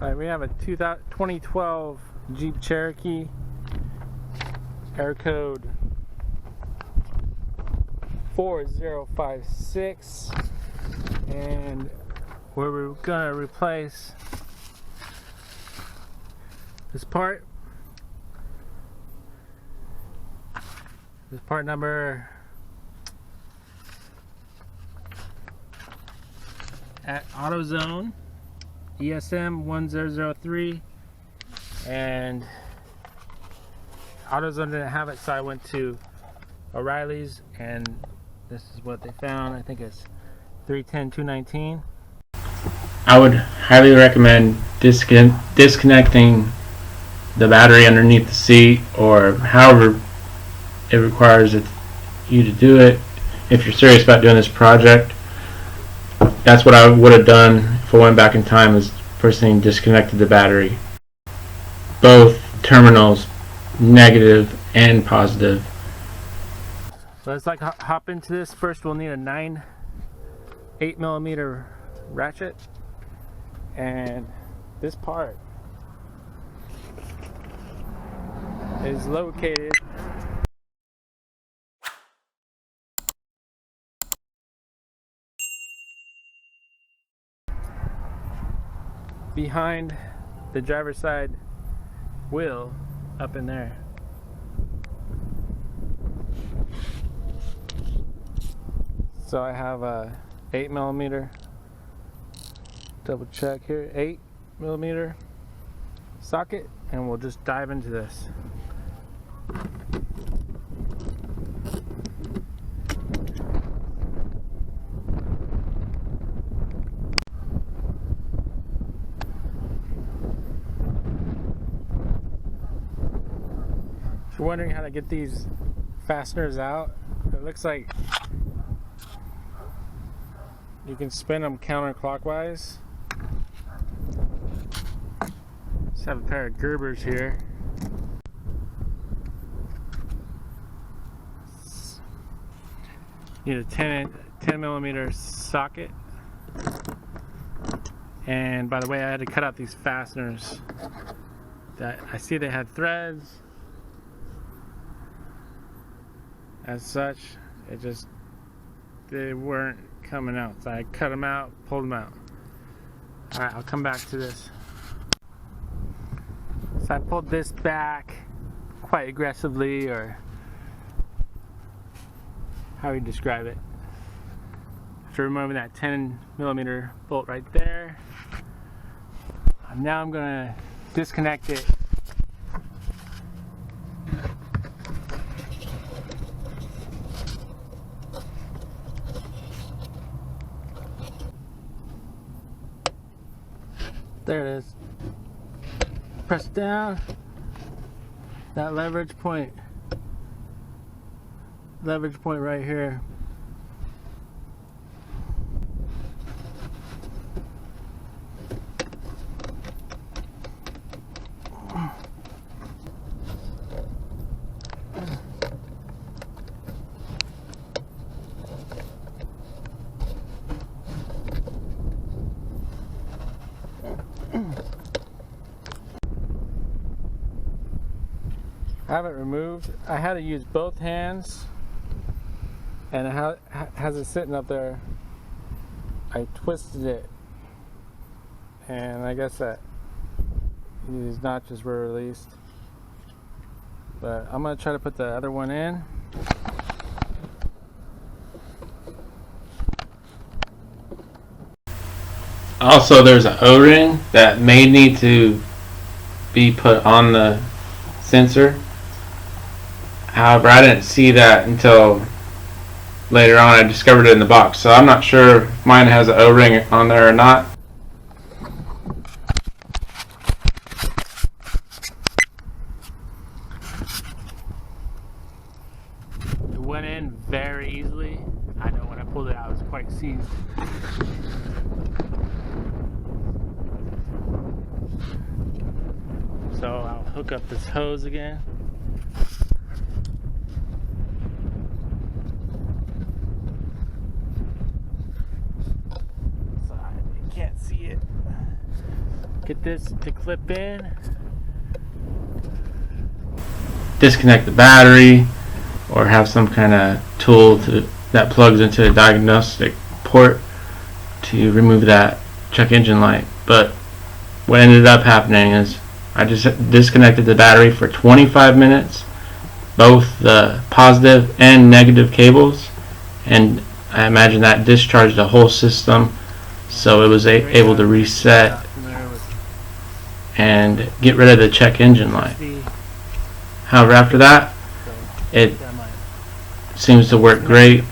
Alright, we have a 2012 Jeep Cherokee, air code 4056, and we're gonna replace this part. This part number at Autozone ESM 1003, and Autozone didn't have it, so I went to O'Reilly's and this is what they found. I think it's 310-219. I would highly recommend disconnecting the battery underneath the seat, or however it requires you to do it if you're serious about doing this project. That's what I would have done if I went back in time, is first thing disconnected the battery. Both terminals, negative and positive. So let's hop into this. First we'll need a 8mm ratchet, and this part is located behind the driver's side wheel up in there. So I have a 8mm, double check here, 8mm socket, and we'll just dive into this. If you're wondering how to get these fasteners out, it looks like you can spin them counterclockwise. Just have a pair of Gerbers here. Need a 10mm socket. And by the way, I had to cut out these fasteners. That I see they had threads. As such, they weren't coming out, so I cut them out, pulled them out. Alright, I'll come back to this. So I pulled this back quite aggressively, or how you describe it. After removing that 10mm bolt right there, now I'm going to disconnect it. There it is. Press down. That leverage point right here. I have it removed. I had to use both hands, and it has it sitting up there. I twisted it, and I guess that these notches were released. But I'm gonna try to put the other one in. Also, there's an O-ring that may need to be put on the sensor. However, I didn't see that until later on. I discovered it in the box, so I'm not sure if mine has an O-ring on there or not. It went in very easily. I know when I pulled it out, it was quite seized. So I'll hook up this hose again. So you can't see it. get this to clip in. Disconnect the battery, or have some kind of tool that plugs into a diagnostic port to remove that check engine light. But what ended up happening is I just disconnected the battery for 25 minutes, both the positive and negative cables, and I imagine that discharged the whole system, so it was able to reset and get rid of the check engine light. However, after that, it seems to work great.